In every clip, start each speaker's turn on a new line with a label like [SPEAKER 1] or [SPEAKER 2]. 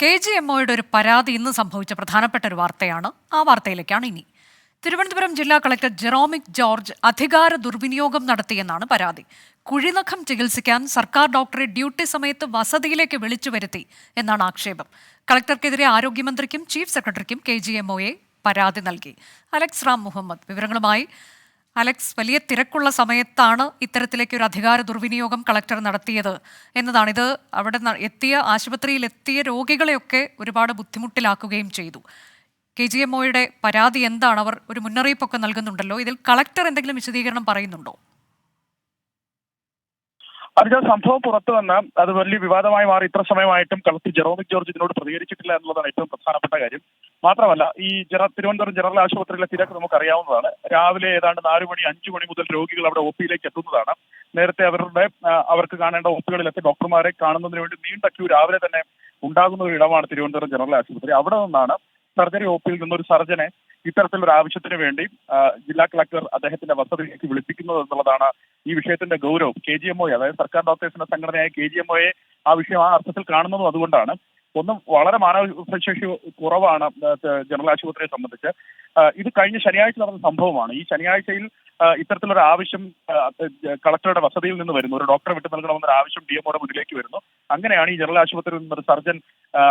[SPEAKER 1] KGMOയുടെ ഒരു പരാതി ഇന്ന് സംഭവിച്ച പ്രധാനപ്പെട്ട ഒരു വാർത്തയാണ്. ആ വാർത്തയിലേക്കാണ് ഇനി. തിരുവനന്തപുരം ജില്ലാ കളക്ടർ ജെറോമിക് ജോർജ് അധികാര ദുർവിനിയോഗം നടത്തിയെന്നാണ് പരാതി. കുഴിനഖം ചികിത്സിക്കാൻ സർക്കാർ ഡോക്ടറെ ഡ്യൂട്ടി സമയത്ത് വസതിയിലേക്ക് വിളിച്ചു വരുത്തി എന്നാണ് ആക്ഷേപം. കളക്ടർക്കെതിരെ ആരോഗ്യമന്ത്രിക്കും ചീഫ് സെക്രട്ടറിക്കും KGMOയെ പരാതി നൽകി. അലക്സ് റാം മുഹമ്മദ് വിവരങ്ങളുമായി. അലക്സ്, വലിയ തിരക്കുള്ള സമയത്താണ് ഇത്തരത്തിലേക്ക് ഒരു അധികാര ദുർവിനിയോഗം കളക്ടർ നടത്തിയത് എന്നതാണ്. ഇത് അവിടെ ആശുപത്രിയിൽ എത്തിയ രോഗികളെയൊക്കെ ഒരുപാട് ബുദ്ധിമുട്ടിലാക്കുകയും ചെയ്തു. KGMOയുടെ പരാതി എന്താണ്? അവർ ഒരു മുന്നറിയിപ്പൊക്കെ നൽകുന്നുണ്ടല്ലോ, ഇതിൽ കളക്ടർ എന്തെങ്കിലും വിശദീകരണം പറയുന്നുണ്ടോ?
[SPEAKER 2] അതിന് സംഭവം പുറത്തു വന്ന അത് വലിയ വിവാദമായി മാറി. ഇത്ര സമയമായിട്ടും കളക്ടർ ജെറോമിക് ജോർജ് ഇതിനോട് പ്രതികരിച്ചിട്ടില്ല എന്നുള്ളതാണ് ഏറ്റവും പ്രധാനപ്പെട്ട കാര്യം. മാത്രമല്ല, ഈ തിരുവനന്തപുരം ജനറൽ ആശുപത്രിയിലെ തിരക്ക് നമുക്കറിയാവുന്നതാണ്. രാവിലെ ഏതാണ്ട് 4 മണി 5 മണി മുതൽ രോഗികൾ അവിടെ OP-യിലേക്ക് എത്തുന്നതാണ്. നേരത്തെ അവർക്ക് കാണേണ്ട OP-കളിലെത്തി ഡോക്ടർമാരെ കാണുന്നതിന് വേണ്ടി നീണ്ട ക്യൂ രാവിലെ തന്നെ ഉണ്ടാകുന്ന ഒരു ഇടമാണ് തിരുവനന്തപുരം ജനറൽ ആശുപത്രി. അവിടെ നിന്നാണ് സർജറി OP-യിൽ നിന്നൊരു സർജനെ ഇത്തരത്തിലൊരു ആവശ്യത്തിന് വേണ്ടി ജില്ലാ കളക്ടർ അദ്ദേഹത്തിന്റെ വസതിയിലേക്ക് വിളിപ്പിക്കുന്നത് എന്നുള്ളതാണ് ഈ വിഷയത്തിന്റെ ഗൗരവം. KGMO, അതായത് സർക്കാർ ഡോക്ടേഴ്സിന്റെ സംഘടനയായ KGMOയെ ആ വിഷയം ആ അർത്ഥത്തിൽ കാണുന്നതും അതുകൊണ്ടാണ്. ഒന്നും വളരെ മാനവശേഷി കുറവാണ് ജനറൽ ആശുപത്രിയെ സംബന്ധിച്ച്. ഇത് കഴിഞ്ഞ ശനിയാഴ്ച നടന്ന സംഭവമാണ്. ഈ ശനിയാഴ്ചയിൽ ഇത്തരത്തിലൊരു ആവശ്യം കളക്ടറുടെ വസതിയിൽ നിന്ന് വരുന്നു. ഒരു ഡോക്ടറെ വിട്ടു നൽകണമെന്നൊരു ആവശ്യം DMOയുടെ മുന്നിലേക്ക് വരുന്നു. അങ്ങനെയാണ് ഈ ജനറൽ ആശുപത്രിയിൽ നിന്നൊരു സർജൻ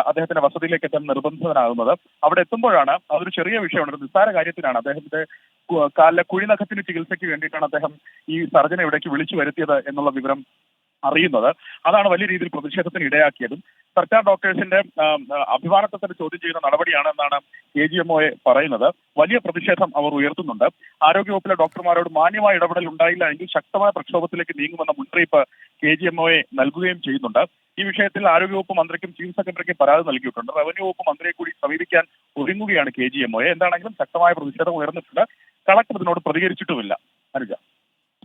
[SPEAKER 2] അദ്ദേഹത്തിന്റെ വസതിയിലേക്ക് എത്താൻ നിർബന്ധിതനാകുന്നത്. അവിടെ എത്തുമ്പോഴാണ് അതൊരു ചെറിയ വിഷയമാണ്, ഒരു നിസ്സാര കാര്യത്തിനാണ്. അദ്ദേഹത്തിന്റെ കാലിലെ കുഴിനഖത്തിന് ചികിത്സയ്ക്ക് വേണ്ടിയിട്ടാണ് അദ്ദേഹം ഈ സർജനെ ഇവിടേക്ക് വിളിച്ചു വരുത്തിയത് എന്നുള്ള വിവരം അറിയുന്നത്. അതാണ് വലിയ രീതിയിൽ പ്രതിഷേധത്തിന് ഇടയാക്കിയതും. സർക്കാർ ഡോക്ടേഴ്സിന്റെ അഭിമാനത്തെ ചോദ്യം ചെയ്യുന്ന നടപടിയാണെന്നാണ് KGMOയെ പറയുന്നത്. വലിയ പ്രതിഷേധം അവർ ഉയർത്തുന്നുണ്ട്. ആരോഗ്യവകുപ്പിലെ ഡോക്ടർമാരോട് മാന്യമായ ഇടപെടൽ ഉണ്ടായില്ല എങ്കിൽ ശക്തമായ പ്രക്ഷോഭത്തിലേക്ക് നീങ്ങുമെന്ന മുന്നറിയിപ്പ് KGMOയെ നൽകുകയും ചെയ്യുന്നുണ്ട്. ഈ വിഷയത്തിൽ ആരോഗ്യവകുപ്പ് മന്ത്രിക്കും ചീഫ് സെക്രട്ടറിക്കും പരാതി നൽകിയിട്ടുണ്ട്. റവന്യൂ വകുപ്പ് മന്ത്രിയെ കൂടി സമീപിക്കാൻ ഒരുങ്ങുകയാണ് KGMOയെ. എന്താണെങ്കിലും ശക്തമായ പ്രതിഷേധം ഉയർന്നിട്ടുണ്ട്. കളക്ടർ ഇതിനോട് പ്രതികരിച്ചിട്ടുമില്ല. അനുജ,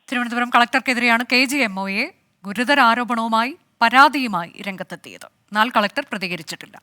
[SPEAKER 1] തിരുവനന്തപുരം കളക്ടർക്കെതിരെയാണ് KGMOയെ ഗുരുതര ആരോപണവുമായി പരാതിയുമായി രംഗത്തെത്തിയത്. എന്നാൽ കളക്ടർ പ്രതികരിച്ചിട്ടില്ല.